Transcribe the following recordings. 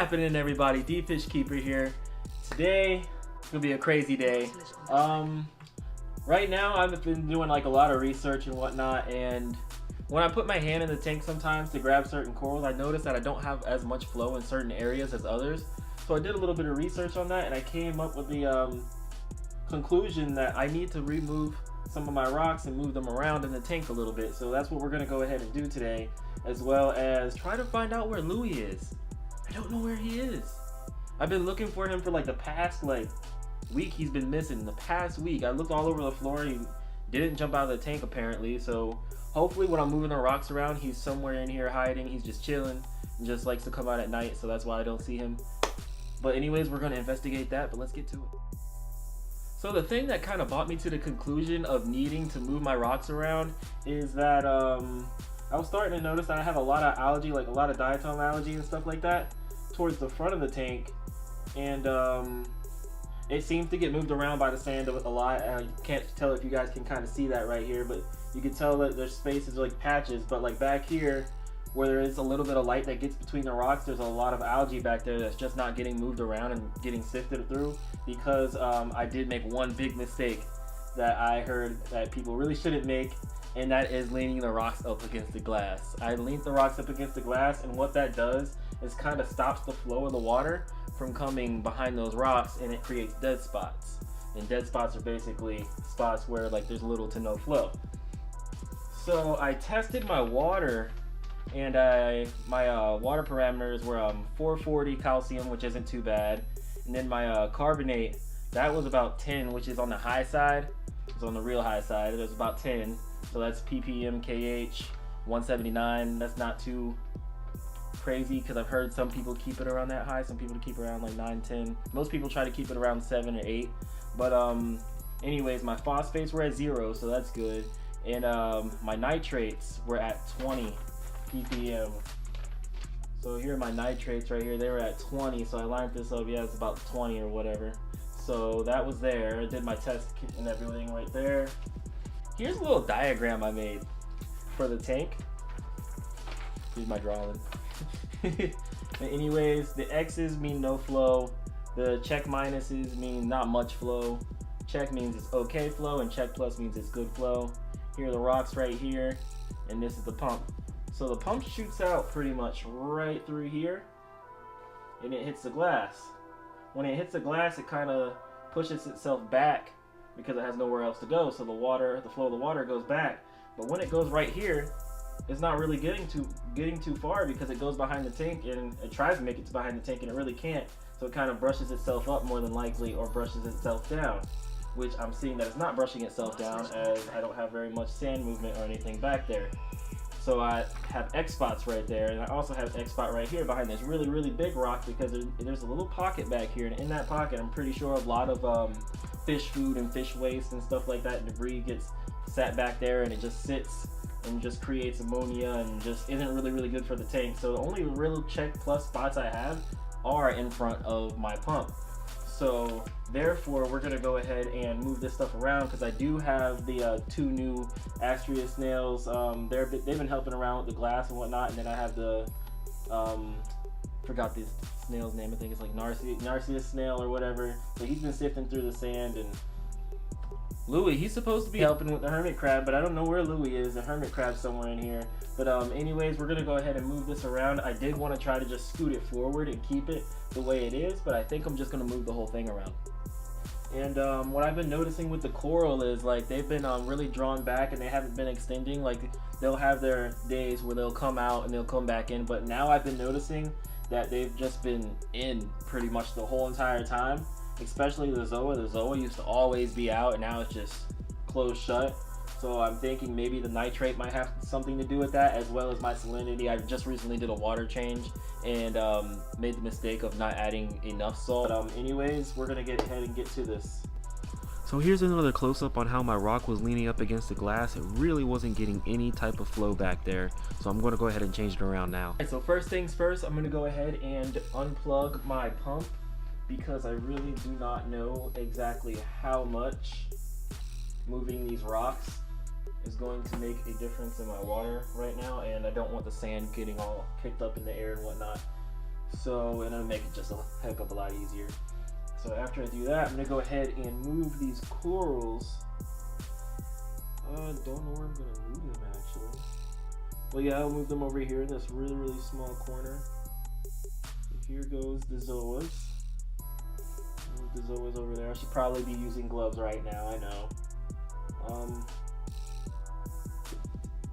happening, everybody? D-Fish Keeper here. Today it's gonna be a crazy day. Right now I've been doing like a lot of research and whatnot, and when I put my hand in the tank sometimes to grab certain corals, I notice that I don't have as much flow in certain areas as others. So I did a little bit of research on that, and I came up with the conclusion that I need to remove some of my rocks and move them around in the tank a little bit. So that's what we're gonna go ahead and do today, as well as try to find out where Louie is. I don't know where he is. I've been looking for him for like the past week. He's been missing. The past week I looked all over the floor. He didn't jump out of the tank apparently, so hopefully when I'm moving the rocks around, he's somewhere in here hiding. He's just chilling and just likes to come out at night, so that's why I don't see him. But anyways, we're gonna investigate that, but let's get to it. So the thing that kind of brought me to the conclusion of needing to move my rocks around is that I was starting to notice that I have a lot of algae, like a lot of diatom algae and stuff like that, towards the front of the tank, and it seems to get moved around by the sand a lot. I can't tell if you guys can kind of see that right here, but you can tell that there's spaces like patches, but like back here where there is a little bit of light that gets between the rocks, there's a lot of algae back there that's just not getting moved around and getting sifted through, because I did make one big mistake that I heard that people really shouldn't make, and that is leaning the rocks up against the glass. I leaned the rocks up against the glass, and what that does is kind of stops the flow of the water from coming behind those rocks, and it creates dead spots. And dead spots are basically spots where like there's little to no flow. So I tested my water, and my water parameters were 440 calcium, which isn't too bad, and then my carbonate, that was about 10, which is on the high side. It's on the real high side. It was about 10, so that's ppm KH 179. That's not too crazy, because I've heard some people keep it around that high, some people keep around like 9, 10. Most people try to keep it around 7 or 8, but anyways, my phosphates were at 0, so that's good, and my nitrates were at 20 ppm. So here are my nitrates right here. They were at 20, so I lined this up. Yeah, it's about 20 or whatever. So that was there. I did my test and everything right there. Here's a little diagram I made for the tank. Here's my drawing. Anyways, the X's mean no flow. The check minuses mean not much flow. Check means it's okay flow, and check plus means it's good flow. Here are the rocks right here, and this is the pump. So the pump shoots out pretty much right through here, and it hits the glass. When it hits the glass, it kind of pushes itself back because it has nowhere else to go. So the flow of the water goes back. But when it goes right here, it's not really getting too far, because it goes behind the tank, and it tries to make it to behind the tank, and it really can't. So it kind of brushes itself up more than likely, or brushes itself down, which I'm seeing that it's not brushing itself down, as I don't have very much sand movement or anything back there. So I have X spots right there, and I also have X spot right here behind this really, really big rock, because there's a little pocket back here, and in that pocket I'm pretty sure a lot of fish food and fish waste and stuff like that, and debris gets sat back there, and it just sits and just creates ammonia and just isn't really good for the tank. So the only real check plus spots I have are in front of my pump. So therefore we're gonna go ahead and move this stuff around, because I do have the 2 new Astrea snails. They've been helping around with the glass and whatnot, and then I have the forgot this snail's name. I think it's like Narcissus snail or whatever. So he's been sifting through the sand, and Louie, he's supposed to be helping with the hermit crab, but I don't know where Louie is. The hermit crab's somewhere in here. But anyways, we're gonna go ahead and move this around. I did want to try to just scoot it forward and keep it the way it is, but I think I'm just gonna move the whole thing around. And what I've been noticing with the coral is like they've been really drawn back, and they haven't been extending. Like they'll have their days where they'll come out and they'll come back in, but now I've been noticing that they've just been in pretty much the whole entire time. Especially the Zoa. The Zoa used to always be out, and now it's just closed shut. So I'm thinking maybe the nitrate might have something to do with that, as well as my salinity. I just recently did a water change and made the mistake of not adding enough salt. But anyways, we're gonna get ahead and get to this. So here's another close-up on how my rock was leaning up against the glass. It really wasn't getting any type of flow back there, so I'm going to go ahead and change it around now. Alright, so first things first, I'm going to go ahead and unplug my pump, because I really do not know exactly how much moving these rocks is going to make a difference in my water right now, and I don't want the sand getting all kicked up in the air and whatnot. So, and it'll make it just a heck of a lot easier. So after I do that, I'm gonna go ahead and move these corals. Don't know where I'm gonna move them actually. Well, yeah, I'll move them over here in this really, really small corner. So here goes the zoas. Move the zoas over there. I should probably be using gloves right now, I know.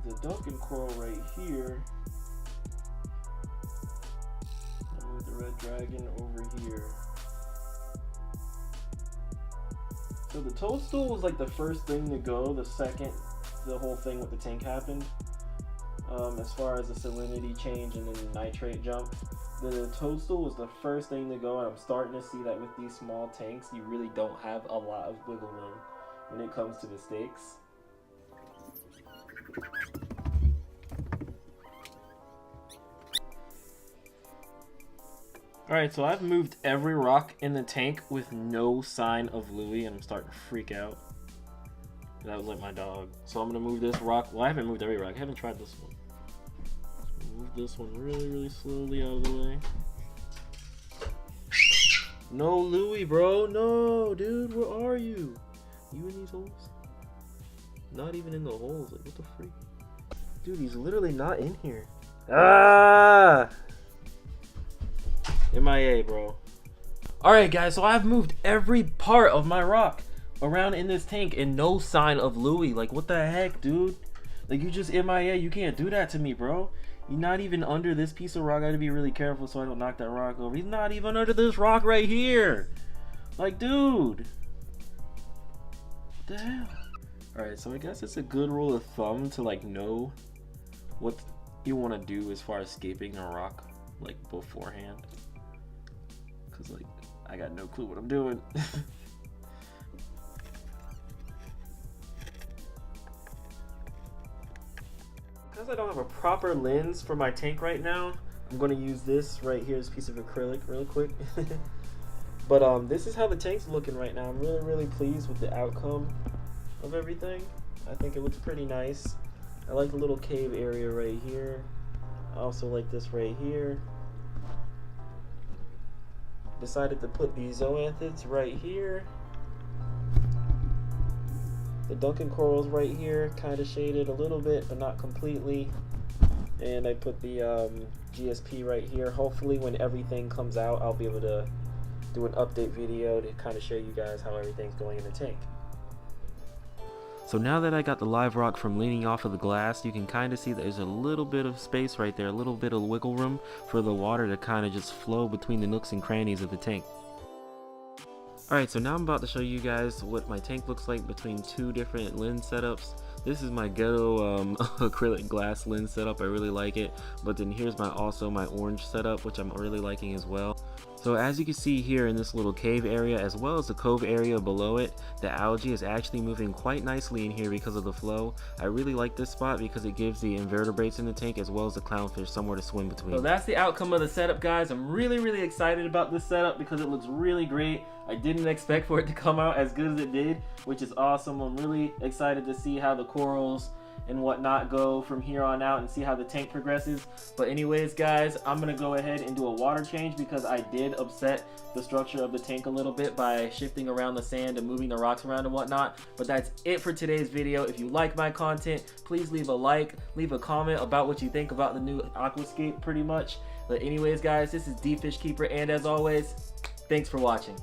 The Duncan coral right here. I'll move the red dragon over here. So the toadstool was like the first thing to go the second the whole thing with the tank happened. As far as the salinity change and then the nitrate jump. The toadstool was the first thing to go, and I'm starting to see that with these small tanks, you really don't have a lot of wiggle room when it comes to mistakes. Alright, so I've moved every rock in the tank with no sign of Louie, and I'm starting to freak out. That was like my dog. So I'm going to move this rock. Well, I haven't moved every rock. I haven't tried this one. Move this one really, really slowly out of the way. No Louie, bro. No, dude. Where are you? You in these holes? Not even in the holes. Like, what the freak? Dude, he's literally not in here. Ah! MIA, bro. Alright, guys. So I've moved every part of my rock around in this tank and no sign of Louie. Like, what the heck, dude? Like, you just MIA. You can't do that to me, bro. You're not even under this piece of rock. I gotta be really careful so I don't knock that rock over. He's not even under this rock right here. Like, dude. What the hell? Alright, so I guess it's a good rule of thumb to, like, know what you want to do as far as escaping a rock, like, beforehand. Because, like, I got no clue what I'm doing. Because I don't have a proper lens for my tank right now, I'm going to use this right here, this piece of acrylic real quick. But this is how the tank's looking right now. I'm really, really pleased with the outcome of everything. I think it looks pretty nice. I like the little cave area right here. I also like this right here. Decided to put these zoanthids right here. The Duncan corals right here, kind of shaded a little bit, but not completely. And I put the GSP right here. Hopefully when everything comes out, I'll be able to do an update video to kind of show you guys how everything's going in the tank. So now that I got the live rock from leaning off of the glass, you can kind of see that there's a little bit of space right there, a little bit of wiggle room for the water to kind of just flow between the nooks and crannies of the tank. Alright, so now I'm about to show you guys what my tank looks like between two different lens setups. This is my ghetto acrylic glass lens setup. I really like it. But then here's my orange setup, which I'm really liking as well. So as you can see here in this little cave area, as well as the cove area below it, the algae is actually moving quite nicely in here because of the flow. I really like this spot because it gives the invertebrates in the tank as well as the clownfish somewhere to swim between. So that's the outcome of the setup, guys. I'm really, really excited about this setup because it looks really great. I didn't expect for it to come out as good as it did, which is awesome. I'm really excited to see how the corals and whatnot go from here on out and see how the tank progresses. But anyways, guys, I'm gonna go ahead and do a water change because I did upset the structure of the tank a little bit by shifting around the sand and moving the rocks around and whatnot. But that's it for today's video. If you like my content, please leave a like, leave a comment about what you think about the new aquascape pretty much. But anyways, guys, this is D Fish Keeper, and as always, thanks for watching.